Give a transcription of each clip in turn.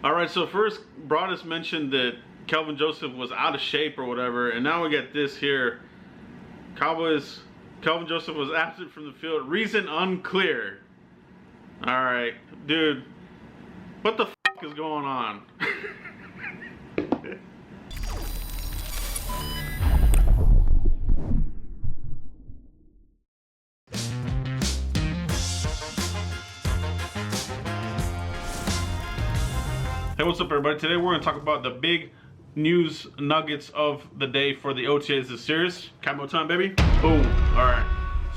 All right, so first, Broadus mentioned that Kelvin Joseph was out of shape or whatever, and now we get this here. Cowboys, Kelvin Joseph was absent from the field. Reason unclear. All right, dude, what the f is going on? Hey, what's up, everybody? Today we're going to talk about the big news nuggets of the day for the OTAs this series. Camo time, baby. Boom. All right.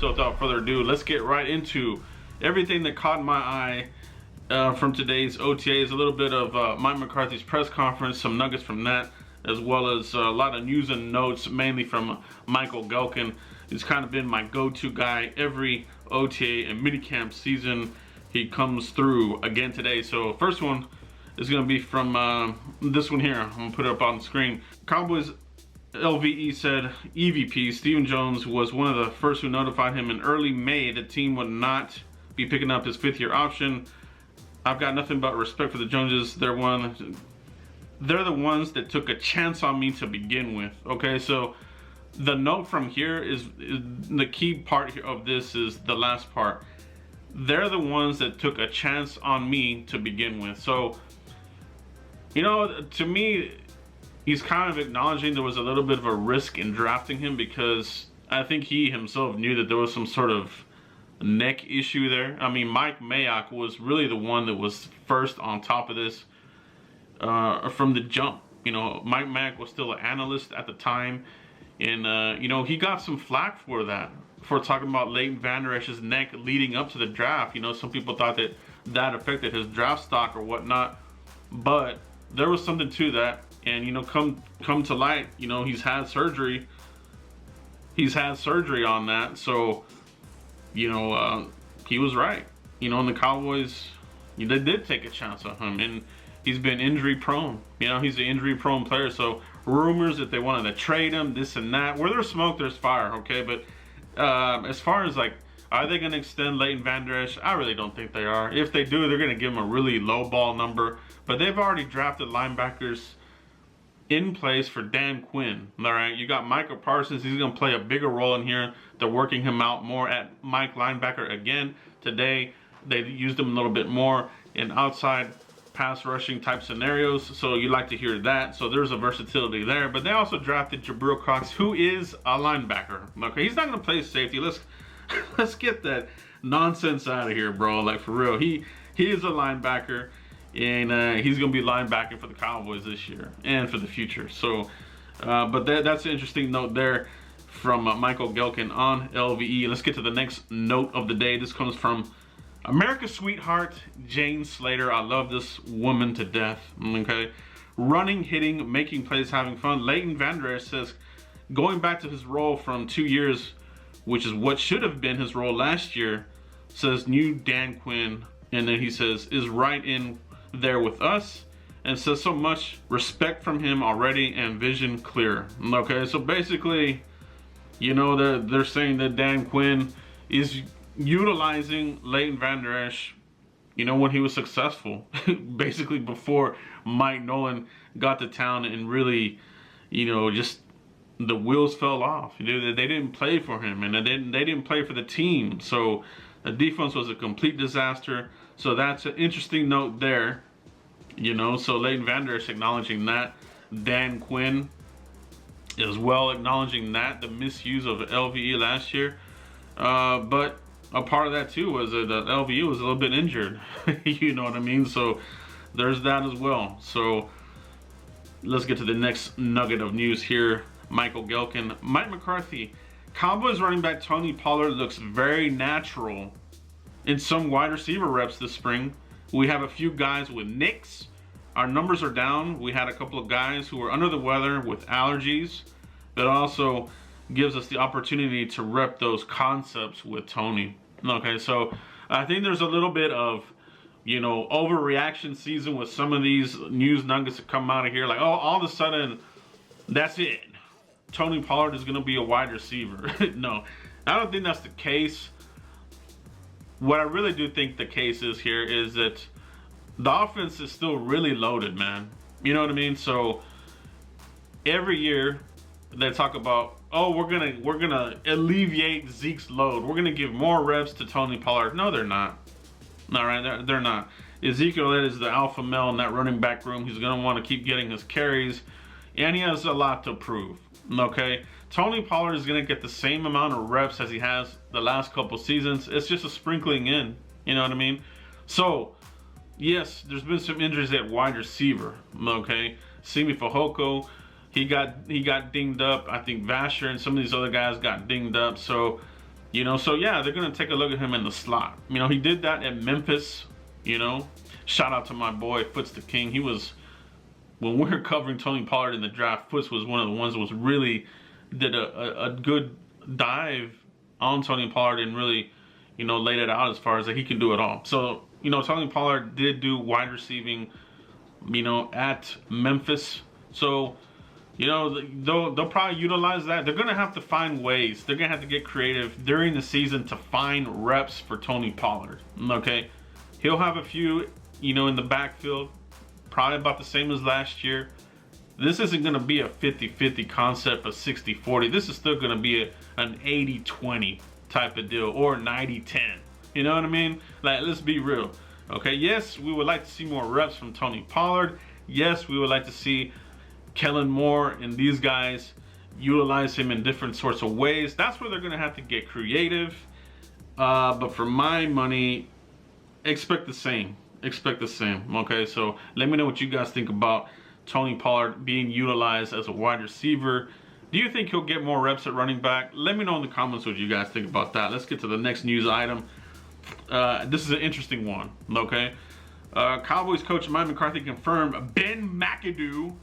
So without further ado, let's get right into everything that caught my eye from today's OTAs. A little bit of Mike McCarthy's press conference, some nuggets from that, as well as a lot of news and notes, mainly from Michael Gelkin. He's kind of been my go-to guy every OTA and minicamp season. He comes through again today. So first one is going to be from this one here. I'm going to put it up on the screen. Cowboys LVE said EVP Stephen Jones was one of the first who notified him in early May the team would not be picking up his fifth-year option. I've got nothing but respect for the Joneses. They're the ones that took a chance on me to begin with. Okay, so the note from here is the key part of this is the last part. They're the ones that took a chance on me to begin with. So, you know, to me, he's kind of acknowledging there was a little bit of a risk in drafting him because I think he himself knew that there was some sort of neck issue there. I mean, Mike Mayock was really the one that was first on top of this from the jump. You know, Mike Mayock was still an analyst at the time, and you know, he got some flack for that, for talking about Leighton Vander Esch's neck leading up to the draft. You know, some people thought that that affected his draft stock or whatnot, but there was something to that. And, you know, come to light, you know, he's had surgery on that. So, you know, he was right. You know, and the Cowboys, they did take a chance on him, and he's been injury prone. You know, he's an injury prone player. So rumors that they wanted to trade him, this and that. Where there's smoke, there's fire. Okay, but as far as like, are they going to extend Leighton Vander Esch? I really don't think they are. If they do, they're going to give him a really low ball number. But they've already drafted linebackers in place for Dan Quinn. All right, you got Michael Parsons. He's going to play a bigger role in here. They're working him out more at Mike linebacker again. Today, they used him a little bit more in outside pass rushing type scenarios. So you like to hear that. So there's a versatility there. But they also drafted Jabril Cox, who is a linebacker. Okay, he's not going to play safety. Let's get that nonsense out of here, bro. Like, for real, he is a linebacker, and he's gonna be linebacking for the Cowboys this year and for the future. So but that's an interesting note there from Michael Gelkin on LVE. Let's get to the next note of the day. This comes from America's sweetheart, Jane Slater. I love this woman to death. Okay, running, hitting, making plays, having fun. Leighton Vander Esch says, going back to his role from 2 years, which is what should have been his role last year, says new Dan Quinn, and then he says, is right in there with us, and says so much respect from him already and vision clear. Okay, so basically, you know, they're saying that Dan Quinn is utilizing Leighton Vander Esch, you know, when he was successful, basically before Mike Nolan got to town and really, you know, just the wheels fell off. They didn't play for him, and they didn't play for the team. So the defense was a complete disaster. So that's an interesting note there. You know, so Leighton Vander Esch acknowledging that. Dan Quinn as well acknowledging that, the misuse of LVE last year. But a part of that too was that LVE was a little bit injured. You know what I mean? So there's that as well. So let's get to the next nugget of news here. Michael Gelkin, Mike McCarthy, Cowboys running back Tony Pollard looks very natural in some wide receiver reps this spring. We have a few guys with nicks. Our numbers are down. We had a couple of guys who were under the weather with allergies. That also gives us the opportunity to rep those concepts with Tony. Okay, so I think there's a little bit of, you know, overreaction season with some of these news nuggets that come out of here. Like, oh, all of a sudden, that's it. Tony Pollard is going to be a wide receiver. No, I don't think that's the case. What I really do think the case is here is that the offense is still really loaded, man. You know what I mean? So every year they talk about, oh, we're gonna alleviate Zeke's load. We're gonna give more reps to Tony Pollard. No, they're not. All right, they're not. Ezekiel is the alpha male in that running back room. He's gonna want to keep getting his carries, and he has a lot to prove. Okay, Tony Pollard is gonna get the same amount of reps as he has the last couple seasons. It's just a sprinkling in. You know what I mean? So yes, there's been some injuries at wide receiver. Okay, Simi Fehoko, he got dinged up. I think Vasher and some of these other guys got dinged up. So, you know, so yeah, they're gonna take a look at him in the slot. You know, he did that at Memphis. You know, shout out to my boy Foots the King. He was, when we were covering Tony Pollard in the draft, Foots was one of the ones that was really did a good dive on Tony Pollard and really, you know, laid it out as far as that he can do it all. So, you know, Tony Pollard did do wide receiving, you know, at Memphis. So, you know, they'll probably utilize that. They're going to have to find ways. They're going to have to get creative during the season to find reps for Tony Pollard. Okay? He'll have a few, you know, in the backfield, probably about the same as last year. This isn't going to be a 50-50 concept, a 60-40. This is still going to be an 80-20 type of deal, or 90-10. You know what I mean? Like, let's be real. Okay, yes, we would like to see more reps from Tony Pollard. Yes, we would like to see Kellen Moore and these guys utilize him in different sorts of ways. That's where they're going to have to get creative. But for my money, expect the same. Expect the same. Okay, so let me know what you guys think about Tony Pollard being utilized as a wide receiver. Do you think he'll get more reps at running back? Let me know in the comments what you guys think about that. Let's get to the next news item. This is an interesting one. Okay, Cowboys coach Mike McCarthy confirmed Ben McAdoo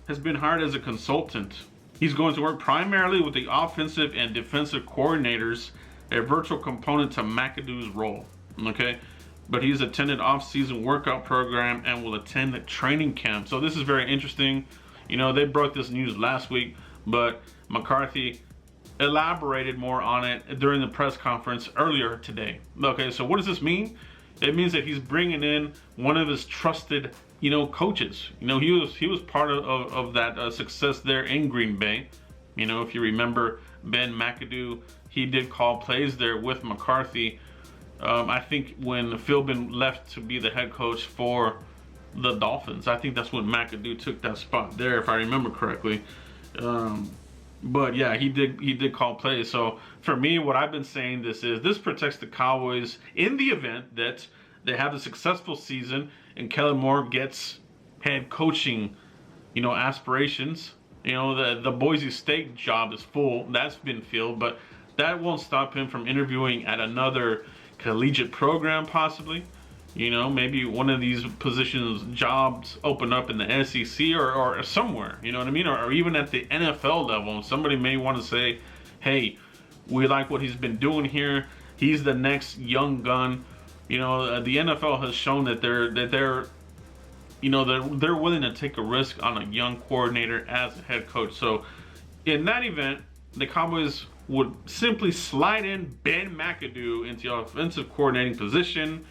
has been hired as a consultant. He's going to work primarily with the offensive and defensive coordinators, a virtual component to McAdoo's role. Okay, but he's attended off-season workout program and will attend the training camp. So this is very interesting. You know, they broke this news last week, but McCarthy elaborated more on it during the press conference earlier today. Okay, so what does this mean? It means that he's bringing in one of his trusted, you know, coaches. You know, he was part of that success there in Green Bay. You know, if you remember, Ben McAdoo, he did call plays there with McCarthy. I think when Philbin left to be the head coach for the Dolphins, I think that's when McAdoo took that spot there, if I remember correctly. But yeah, he did call plays. So for me, what I've been saying, this protects the Cowboys in the event that they have a successful season and Kellen Moore gets head coaching, you know, aspirations. You know, the Boise State job is full. That's been filled, but that won't stop him from interviewing at another collegiate program, possibly. You know, maybe one of these positions, jobs open up in the SEC or somewhere, you know what I mean? Or even at the NFL level. Somebody may want to say, hey, we like what he's been doing here. He's the next young gun. You know, the NFL has shown that they're you know, they're willing to take a risk on a young coordinator as a head coach. So in that event, the Cowboys would simply slide in Ben McAdoo into the offensive coordinating position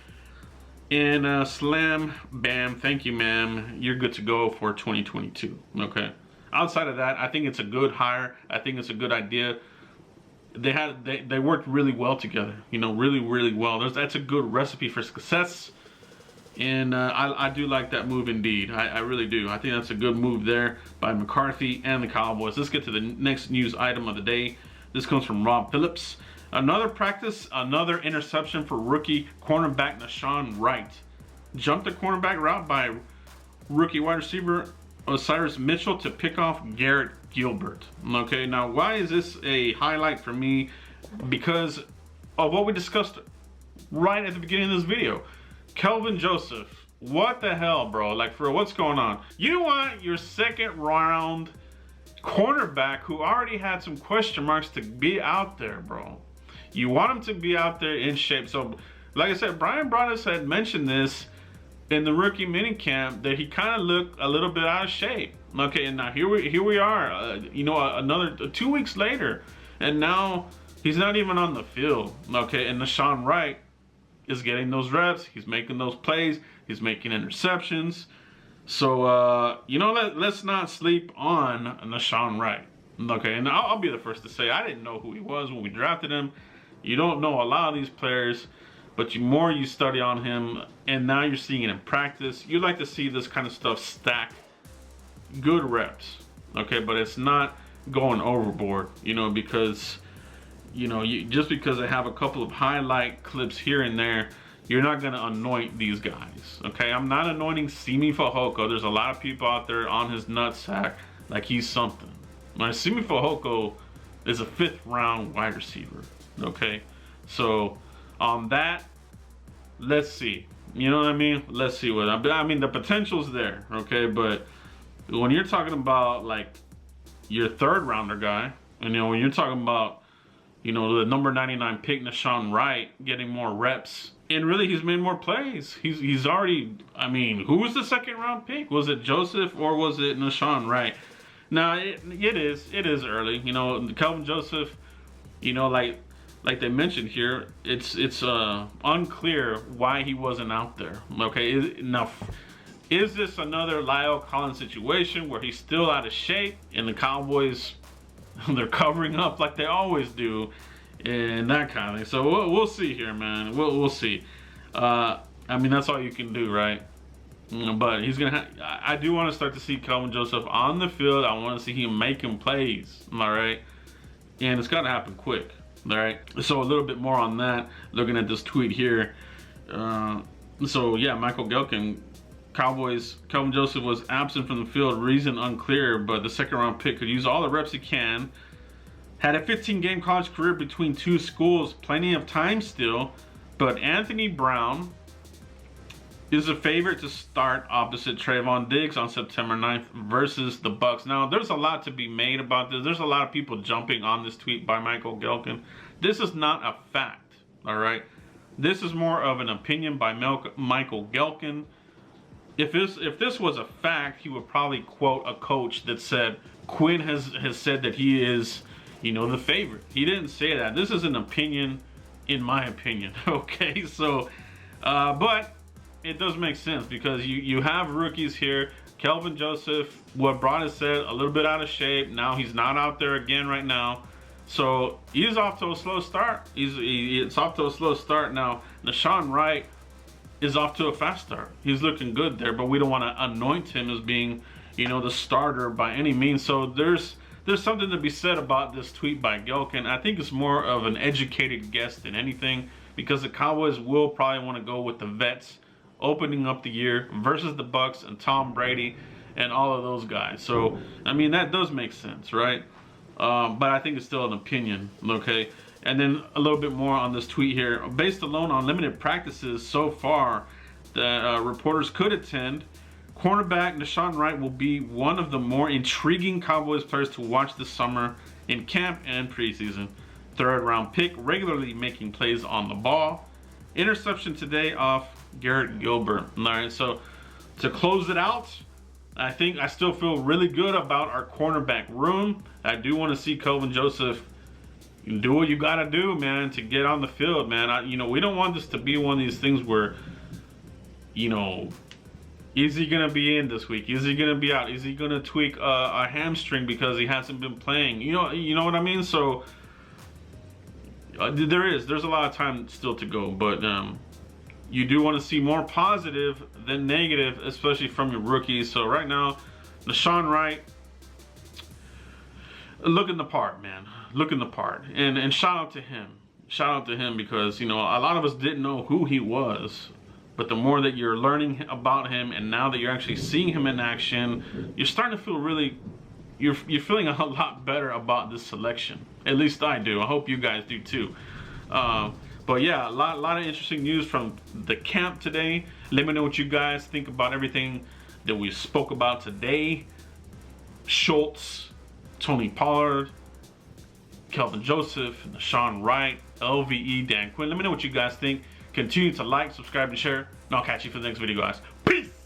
and slam, bam, thank you, ma'am, you're good to go for 2022. Okay. Outside of that, I think it's a good hire. I think it's a good idea. They worked really well together. You know, really, really well. That's a good recipe for success. And I do like that move indeed. I really do. I think that's a good move there by McCarthy and the Cowboys. Let's get to the next news item of the day. This comes from Rob Phillips. Another practice, another interception for rookie cornerback Nashon Wright. Jumped the cornerback route by rookie wide receiver Cyrus Mitchell to pick off Garrett Gilbert. Okay, now why is this a highlight for me? Because of what we discussed right at the beginning of this video. Kelvin Joseph, what the hell, bro? Like, for what's going on? You want your second round cornerback who already had some question marks to be out there, bro. You want him to be out there in shape. So, like I said, Brian Broaddus had mentioned this in the rookie minicamp that he kind of looked a little bit out of shape. Okay, and now here we are, you know, another 2 weeks later, and now he's not even on the field. Okay, and Nashon Wright, is getting those reps. He's making those plays. He's making interceptions. So, let's not sleep on Nashon Wright. Okay, and I'll be the first to say I didn't know who he was when we drafted him. You don't know a lot of these players, but the more you study on him, and now you're seeing it in practice, you like to see this kind of stuff stack good reps. Okay, but it's not going overboard, because, just because they have a couple of highlight clips here and there, you're not going to anoint these guys. Okay, I'm not anointing Simi Fehoko. There's a lot of people out there on his nutsack like he's something. My Simi Fehoko is a 5th round wide receiver. Okay, so on that, let's see. You know what I mean? Let's see what I mean. The potential's there. Okay, but when you're talking about like your 3rd rounder guy, and when you're talking about the number 99 pick Nashon Wright getting more reps, and really he's made more plays. He's already. I mean, who was the 2nd round pick? Was it Joseph or was it Nashon Wright? Now it is early. Kelvin Joseph. Like they mentioned here, it's unclear why he wasn't out there. Okay, now is this another Lyle Collins situation where he's still out of shape and the Cowboys they're covering up like they always do, and that kind of thing? So we'll see here, man. We'll see. I mean, that's all you can do, right? But he's gonna. I do want to start to see Kelvin Joseph on the field. I want to see him making plays. All right, and it's got to happen quick. All right. So a little bit more on that. Looking at this tweet here. So yeah, Michael Gelkin. Cowboys, Kelvin Joseph was absent from the field, reason unclear, but the 2nd round pick could use all the reps he can. Had a 15-game college career between 2 schools, plenty of time still, but Anthony Brown is a favorite to start opposite Trayvon Diggs on September 9th versus the Bucs. Now, there's a lot to be made about this. There's a lot of people jumping on this tweet by Michael Gelkin. This is not a fact, all right? This is more of an opinion by Michael Gelkin. If this was a fact, he would probably quote a coach that said, Quinn has said that he is, the favorite. He didn't say that. This is an opinion, in my opinion, okay? So, but it does make sense because you have rookies here. Kelvin Joseph, what Brad said, a little bit out of shape. Now he's not out there again right now. So he's off to a slow start. It's off to a slow start now. Nashon Wright is off to a fast start. He's looking good there, but we don't want to anoint him as being, the starter by any means. So there's something to be said about this tweet by Gelkin. I think it's more of an educated guess than anything because the Cowboys will probably want to go with the vets opening up the year versus the Bucs and Tom Brady and all of those guys. So, I mean, that does make sense, right? But I think it's still an opinion, okay? And then a little bit more on this tweet here. Based alone on limited practices so far that reporters could attend, cornerback Nashon Wright will be one of the more intriguing Cowboys players to watch this summer in camp and preseason. 3rd round pick, regularly making plays on the ball. Interception today off Garrett Gilbert. All right, so to close it out, I think I still feel really good about our cornerback room. I do want to see Kelvin Joseph do what you got to do, man, to get on the field, man. We don't want this to be one of these things where, is he going to be in this week? Is he going to be out? Is he going to tweak a hamstring because he hasn't been playing? You know what I mean? So there's a lot of time still to go, but you do want to see more positive than negative, especially from your rookies. So right now, Nashon Wright, looking the part, man. Looking the part. And shout out to him. Shout out to him because, a lot of us didn't know who he was. But the more that you're learning about him and now that you're actually seeing him in action, you're starting to feel really, you're feeling a lot better about this selection. At least I do. I hope you guys do too. But yeah, a lot of interesting news from the camp today. Let me know what you guys think about everything that we spoke about today. Schultz, Tony Pollard, Kelvin Joseph, Nashon Wright, LVE, Dan Quinn. Let me know what you guys think. Continue to like, subscribe, and share. And I'll catch you for the next video, guys. Peace!